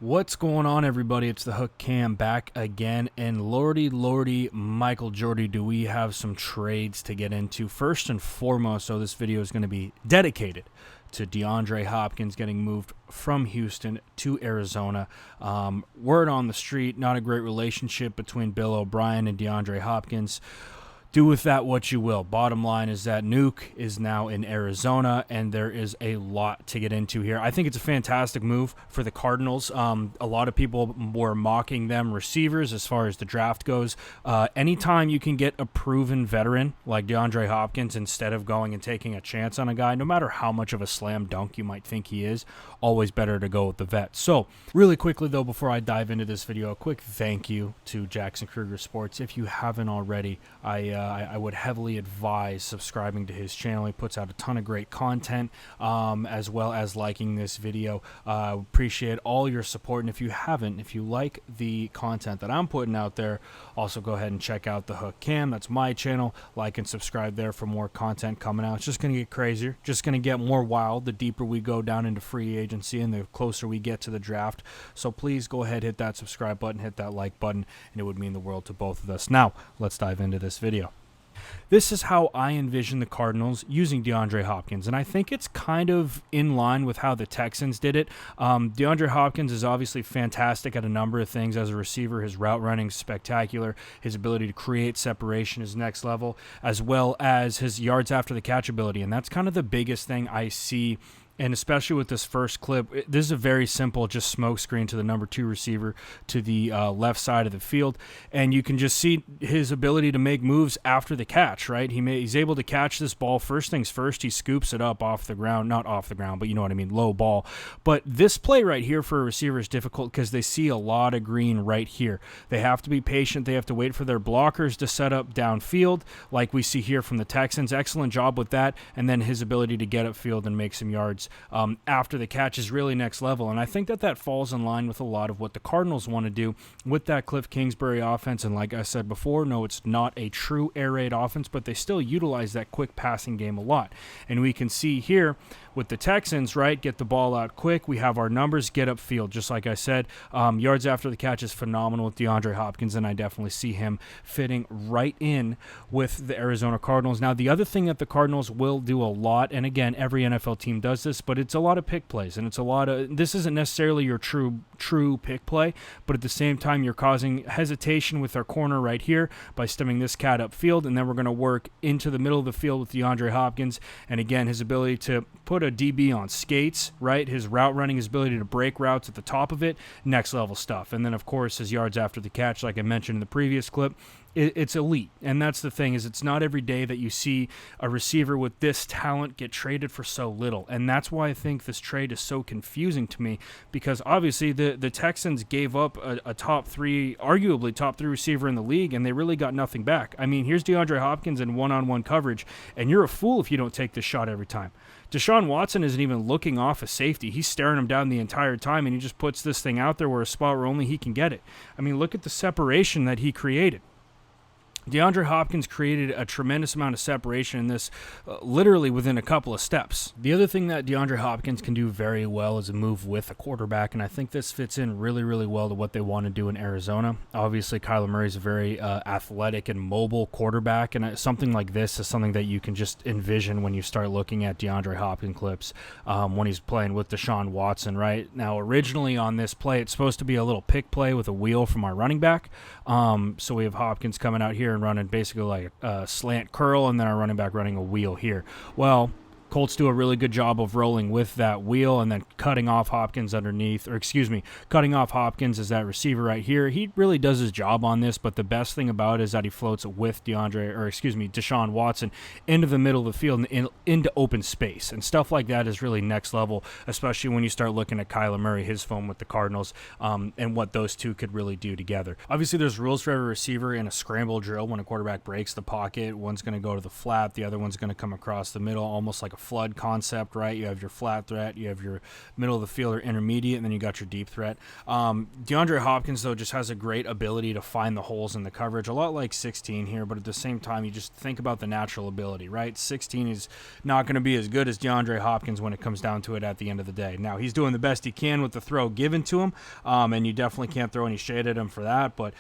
What's going on, everybody? It's the Hook Cam back again, and lordy, Michael Jordy, do we have some trades to get into. First and foremost, so this video is going to be dedicated to Deandre Hopkins getting moved from Houston to Arizona. Word on the street, not a great relationship between Bill O'Brien and Deandre Hopkins. Do with that what you will. Bottom line is that Nuke is now in Arizona, and there is a lot to get into here. I think it's a fantastic move for the Cardinals. A lot of people were mocking them receivers as far as the draft goes. Anytime you can get a proven veteran like DeAndre Hopkins instead of going and taking a chance on a guy, no matter how much of a slam dunk you might think he is, always better to go with the vet. So really quickly, though, before I dive into this video, a quick thank you to Jackson Kruger Sports. If you haven't already, I would heavily advise subscribing to his channel. He puts out a ton of great content, as well as liking this video. Appreciate all your support. And if you haven't, if you like the content that I'm putting out there, also go ahead and check out the Hook Cam. That's my channel. Like and subscribe there for more content coming out. It's just going to get crazier, just going to get more wild the deeper we go down into free agency and the closer we get to the draft. So please go ahead, hit that subscribe button, hit that like button, and it would mean the world to both of us. Now, let's dive into this video. This is how I envision the Cardinals using DeAndre Hopkins, and I think it's kind of in line with how the Texans did it. DeAndre Hopkins is obviously fantastic at a number of things as a receiver. His route running is spectacular. His ability to create separation is next level, as well as his yards after the catch ability, and that's kind of the biggest thing I see. And especially with this first clip, this is a very simple just smoke screen to the number 2 receiver to the left side of the field. And you can just see his ability to make moves after the catch, right? He's able to catch this ball. First things first, he scoops it up off the ground. Not off the ground, but you know what I mean, low ball. But this play right here for a receiver is difficult because they see a lot of green right here. They have to be patient. They have to wait for their blockers to set up downfield, like we see here from the Texans. Excellent job with that. And then his ability to get upfield and make some yards after the catch is really next level. And I think that falls in line with a lot of what the Cardinals want to do with that Cliff Kingsbury offense. And like I said before, no, it's not a true air raid offense, but they still utilize that quick passing game a lot. And we can see here with the Texans, right, get the ball out quick. We have our numbers, get upfield, just like I said. Yards after the catch is phenomenal with DeAndre Hopkins, and I definitely see him fitting right in with the Arizona Cardinals. Now, the other thing that the Cardinals will do a lot, and again, every NFL team does this, but it's a lot of pick plays, and it's a lot of, this isn't necessarily your true pick play, but at the same time, you're causing hesitation with our corner right here by stemming this cat upfield, and then we're going to work into the middle of the field with DeAndre Hopkins, and again, his ability to put a DB on skates, right? His route running, his ability to break routes at the top of it, next level stuff. And then, of course, his yards after the catch, like I mentioned in the previous clip, it's elite. And that's the thing, is it's not every day that you see a receiver with this talent get traded for so little. And that's why I think this trade is so confusing to me, because obviously the Texans gave up a top 3, arguably top 3 receiver in the league, and they really got nothing back. I mean, here's DeAndre Hopkins in one-on-one coverage, and you're a fool if you don't take this shot every time. Deshaun Watson isn't even looking off a safety. He's staring him down the entire time, and he just puts this thing out there where a spot where only he can get it. I mean, look at the separation that he created. DeAndre Hopkins created a tremendous amount of separation in this literally within a couple of steps. The other thing that DeAndre Hopkins can do very well is move with a quarterback, and I think this fits in really well to what they want to do in Arizona. Obviously, Kyler Murray is a very athletic and mobile quarterback, and something like this is something that you can just envision when you start looking at DeAndre Hopkins clips when he's playing with Deshaun Watson, right? Now, originally on this play, it's supposed to be a little pick play with a wheel from our running back. So we have Hopkins coming out here and running basically like a slant curl, and then our running back running a wheel here. Well, Colts do a really good job of rolling with that wheel and then cutting off Hopkins underneath, or excuse me, cutting off Hopkins as that receiver right here. He really does his job on this, but the best thing about it is that he floats with Deshaun Watson into the middle of the field and into open space. And stuff like that is really next level, especially when you start looking at Kyler Murray, his phone with the Cardinals, and what those two could really do together. Obviously, there's rules for every receiver in a scramble drill. When a quarterback breaks the pocket, one's going to go to the flat, the other one's going to come across the middle, almost like a flood concept, right? You have your flat threat, you have your middle of the field or intermediate, and then you got your deep threat. DeAndre Hopkins, though, just has a great ability to find the holes in the coverage, a lot like 16 here, but at the same time, you just think about the natural ability, right? 16 is not going to be as good as DeAndre Hopkins when it comes down to it at the end of the day. Now, he's doing the best he can with the throw given to him, and you definitely can't throw any shade at him for that, but,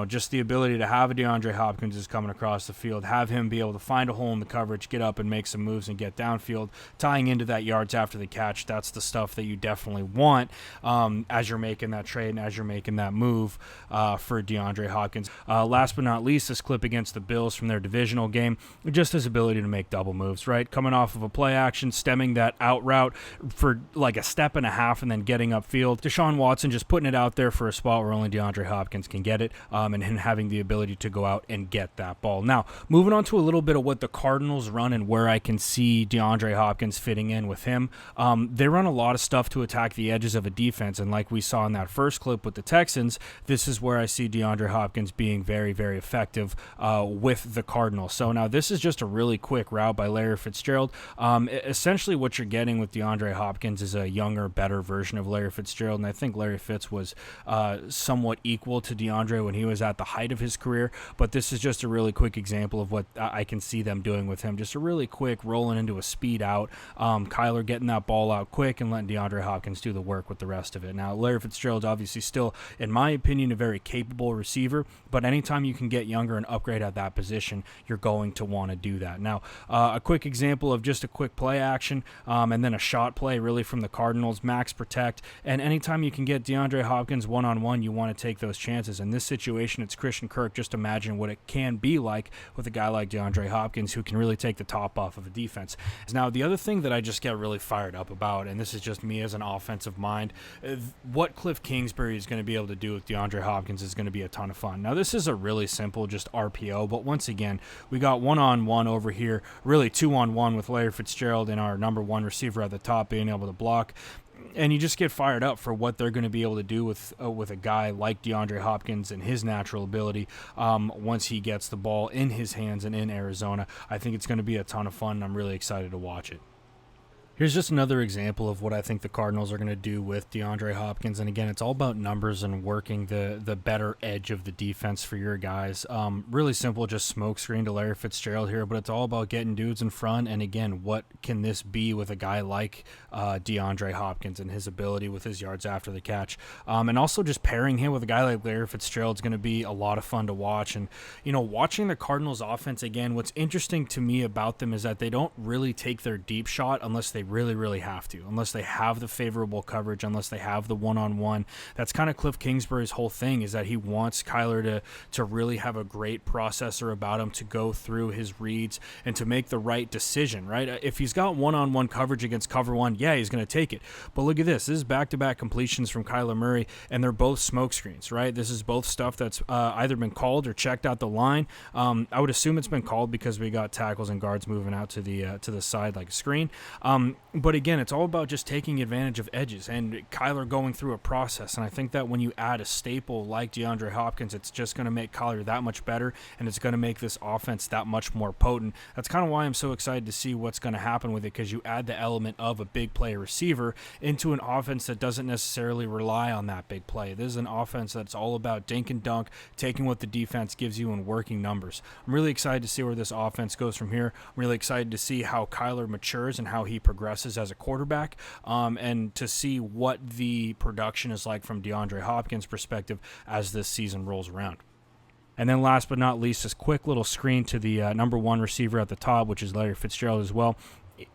just the ability to have a DeAndre Hopkins is coming across the field, have him be able to find a hole in the coverage, get up and make some moves and get downfield, tying into that yards after the catch. That's the stuff that you definitely want as you're making that trade and as you're making that move for DeAndre Hopkins. Last but not least, this clip against the Bills from their divisional game, just his ability to make double moves, right? Coming off of a play action, stemming that out route for like a step and a half and then getting upfield. Deshaun Watson just putting it out there for a spot where only DeAndre Hopkins can get it, and him having the ability to go out and get that ball. Now, moving on to a little bit of what the Cardinals run and where I can see DeAndre Hopkins fitting in with him. They run a lot of stuff to attack the edges of a defense, and like we saw in that first clip with the Texans, this is where I see DeAndre Hopkins being very, very effective with the Cardinals. So now this is just a really quick route by Larry Fitzgerald. Essentially what you're getting with DeAndre Hopkins is a younger, better version of Larry Fitzgerald, and I think Larry Fitz was somewhat equal to DeAndre when he was at the height of his career, but this is just a really quick example of what I can see them doing with him. Just a really quick rolling into a speed out, Kyler getting that ball out quick and letting DeAndre Hopkins do the work with the rest of it. Now, Larry Fitzgerald's obviously still, in my opinion, a very capable receiver, but anytime you can get younger and upgrade at that position, you're going to want to do that. Now, a quick example of just a quick play action and then a shot play really from the Cardinals, max protect, and anytime you can get DeAndre Hopkins one-on-one, you want to take those chances. In this situation, it's Christian Kirk. Just imagine what it can be like with a guy like DeAndre Hopkins who can really take the top off of a defense. Now, the other thing that I just get really fired up about, and this is just me as an offensive mind, what Cliff Kingsbury is going to be able to do with DeAndre Hopkins is going to be a ton of fun. Now, this is a really simple just RPO, but once again, we got one-on-one over here, really two-on-one with Larry Fitzgerald and our number one receiver at the top being able to block. And you just get fired up for what they're going to be able to do with a guy like DeAndre Hopkins and his natural ability once he gets the ball in his hands and in Arizona. I think it's going to be a ton of fun, and I'm really excited to watch it. Here's just another example of what I think the Cardinals are going to do with DeAndre Hopkins. And again, it's all about numbers and working the better edge of the defense for your guys. Really simple, just smoke screen to Larry Fitzgerald here, but it's all about getting dudes in front. And again, what can this be with a guy like DeAndre Hopkins and his ability with his yards after the catch? And also just pairing him with a guy like Larry Fitzgerald is going to be a lot of fun to watch. And, watching the Cardinals offense again, what's interesting to me about them is that they don't really take their deep shot unless they really, really have to, unless they have the favorable coverage, unless they have the one-on-one. That's kind of Cliff Kingsbury's whole thing, is that he wants Kyler to really have a great processor about him to go through his reads and to make the right decision, right? If he's got one-on-one coverage against cover one, yeah, he's going to take it. But look at this. This is back-to-back completions from Kyler Murray, and they're both smoke screens, right? This is both stuff that's either been called or checked out the line. I would assume it's been called because we got tackles and guards moving out to the side like a screen. But again, it's all about just taking advantage of edges and Kyler going through a process. And I think that when you add a staple like DeAndre Hopkins, it's just going to make Kyler that much better, and it's going to make this offense that much more potent. That's kind of why I'm so excited to see what's going to happen with it, because you add the element of a big play receiver into an offense that doesn't necessarily rely on that big play. This is an offense that's all about dink and dunk, taking what the defense gives you and working numbers. I'm really excited to see where this offense goes from here. I'm really excited to see how Kyler matures and how he progresses as a quarterback, and to see what the production is like from DeAndre Hopkins' perspective as this season rolls around. And then last but not least, this quick little screen to the number one receiver at the top, which is Larry Fitzgerald as well.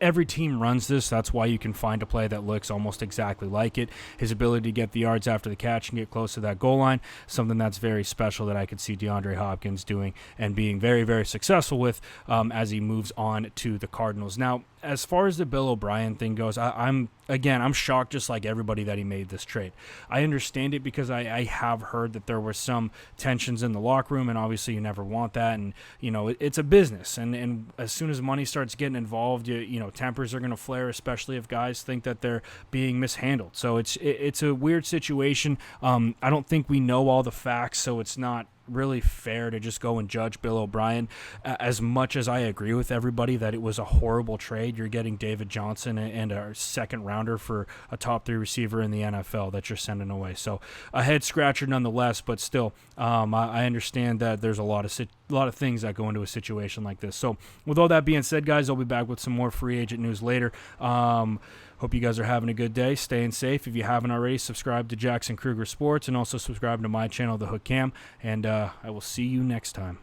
Every team runs this. That's why you can find a play that looks almost exactly like it. His ability to get the yards after the catch and get close to that goal line, something that's very special that I could see DeAndre Hopkins doing and being very, very successful with as he moves on to the Cardinals. Now, as far as the Bill O'Brien thing goes, I'm shocked just like everybody that he made this trade. I understand it because I have heard that there were some tensions in the locker room, and obviously you never want that. And, it's a business. And as soon as money starts getting involved, tempers are going to flare, especially if guys think that they're being mishandled. So it's a weird situation. I don't think we know all the facts, so it's not really fair to just go and judge Bill O'Brien. As much as I agree with everybody that it was a horrible trade, you're getting David Johnson and a second rounder for a top 3 receiver in the NFL that you're sending away. So a head scratcher nonetheless, but still, I understand that there's a lot of things that go into a situation like this. So with all that being said, guys, I'll be back with some more free agent news later. Hope you guys are having a good day, staying safe. If you haven't already, subscribe to Jackson Kruger Sports and also subscribe to my channel, The Hook Cam, and I will see you next time.